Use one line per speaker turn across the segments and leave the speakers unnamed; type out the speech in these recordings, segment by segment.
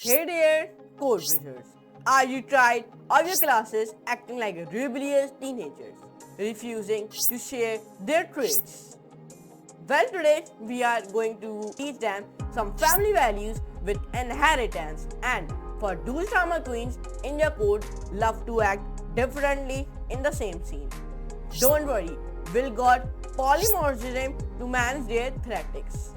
Hey there, code wizards. Are you tired of your classes acting like rebellious teenagers, refusing to share their traits? Well, today we are going to teach them some family values with inheritance. And for those drama queens in your code love to act differently in the same scene. Don't worry, we'll got polymorphism to manage their tactics.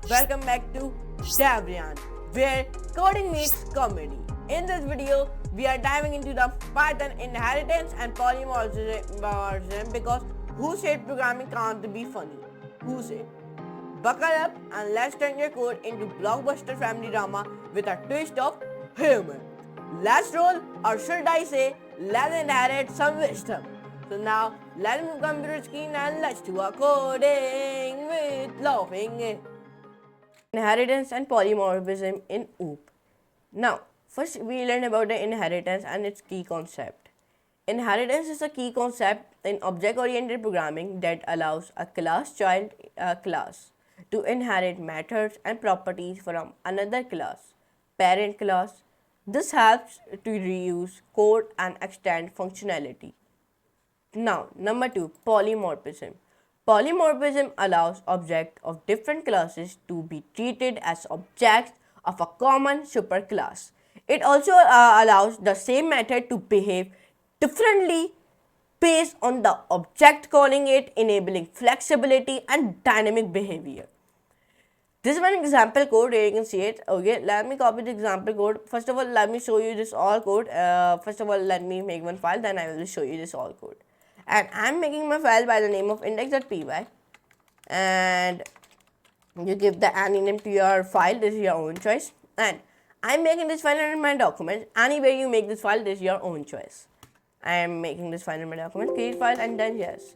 Welcome back to Rayyan, where coding meets comedy. In this video, we are diving into the Python inheritance and polymorphism because who said programming can't be funny? Who said? Buckle up and let's turn your code into blockbuster family drama with a twist of humor. Let's roll, or should I say, let's inherit some wisdom. So now, let's move computer screen and let's do our coding with laughing. Inheritance and polymorphism in OOP. Now, first we learn about the inheritance and its key concept. Inheritance is a key concept in object-oriented programming that allows a class child class to inherit methods and properties from another class, parent class. This helps to reuse code and extend functionality. Now, number 2, polymorphism. Polymorphism allows objects of different classes to be treated as objects of a common superclass. It also allows the same method to behave differently based on the object calling it, enabling flexibility and dynamic behavior. This is one example code where you can see it. Okay, let me copy the example code. First of all, let me show you this all code. First of all, let me make one file, then I will show you this all code. And I'm making my file by the name of index.py, and you give the any name to your file. This is your own choice. And I'm making this file in my document. Anywhere you make this file, this is your own choice. I am making this file in my document, create file, and then yes,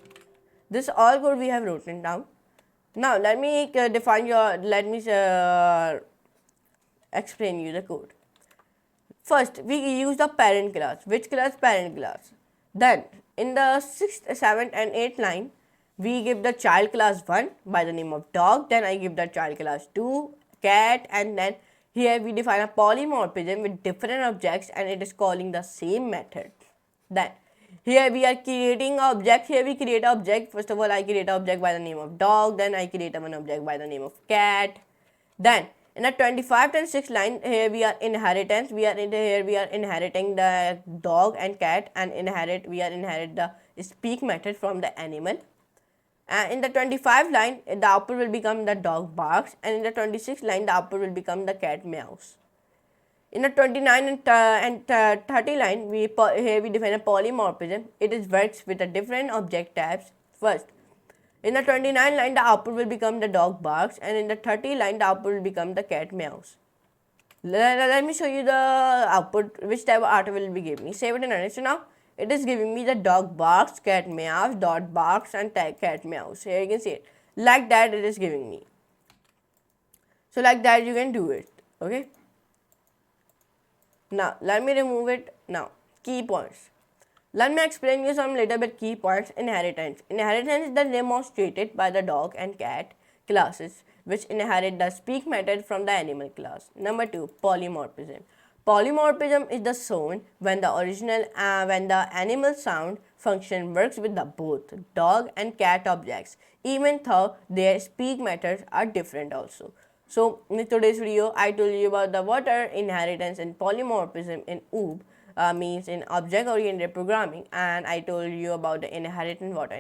this all code we have written down. Now let me explain you the code. First, we use the parent class. Which class? Parent class. Then in the 6th, 7th and 8th line, we give the child class 1 by the name of dog. Then I give the child class 2, cat, and then here we define a polymorphism with different objects and it is calling the same method. Then here we are creating an object. Here we create an object. First of all, I create an object by the name of dog. Then I create an object by the name of cat. Then in the 25th and 6th line, here we are inheritance. We are inheriting the dog and cat, and inherit the speak method from the animal. And in the 25th line, the output will become the dog barks, and in the 26th line, the output will become the cat meows. In the 29 and 30 line, here we define a polymorphism. It works with the different object types. First, in the 29 line, the output will become the dog barks, and in the 30 line, the output will become the cat meows. Let me show you the output, which type of output will be giving me. Save it and run it. So now, it is giving me the dog barks, cat meows, dot barks, and cat meows. Here you can see it. Like that, it is giving me. So like that, you can do it. Okay. Now, let me remove it. Now, key points. Let me explain you some little bit key points. Inheritance. Inheritance is the demonstrated by the dog and cat classes, which inherit the speak method from the animal class. Number 2, polymorphism. Polymorphism is the shown when the animal sound function works with the both dog and cat objects, even though their speak methods are different also. So in today's video, I told you about the what are inheritance and polymorphism in OOP means in object-oriented programming, and I told you about the inheritance, what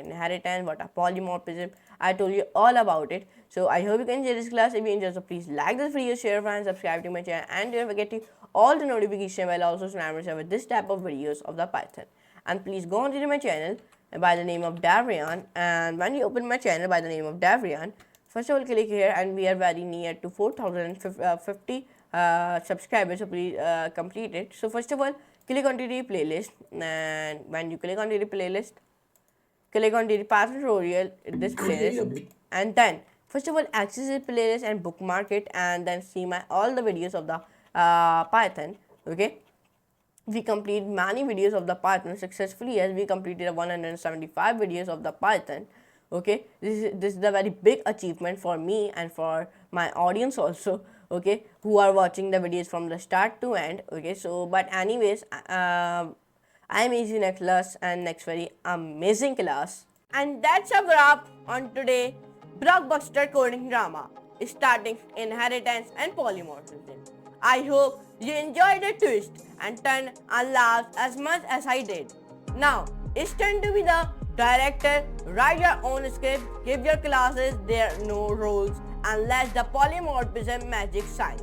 are polymorphism. I told you all about it. So I hope you can enjoy this class. If you enjoy, so please like this video, share, and subscribe to my channel, and don't forget to all the notification bell also surround with this type of videos of the Python. And please go on to my channel by the name of Rayyan, and when you open my channel by the name of Rayyan, first of all, click here, and we are very near to 4,050 subscribers, so please complete it. So first of all, click on the playlist, and when you click on the playlist, click on the Python tutorial, this playlist, and then first of all, access this playlist and bookmark it, and then see all the videos of the Python. Okay. We complete many videos of the Python successfully, as we completed 175 videos of the Python. Okay, this is the very big achievement for me and for my audience also. okay, who are watching the videos from the start to end. Okay, so but anyways, I'm easy next class and next very amazing class. And that's a wrap on today blockbuster coding drama, starting inheritance and polymorphism. I hope you enjoyed the twist and turn and laughed as much as I did. Now, it's time to be the director, write your own script, give your classes their no rules, and let the polymorphism magic shine.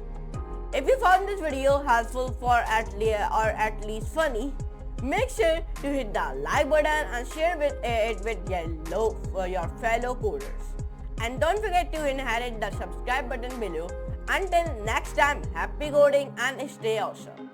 If you found this video helpful or at least funny, make sure to hit the like button and share it with your fellow coders. And don't forget to hit the subscribe button below. Until next time, happy coding and stay awesome.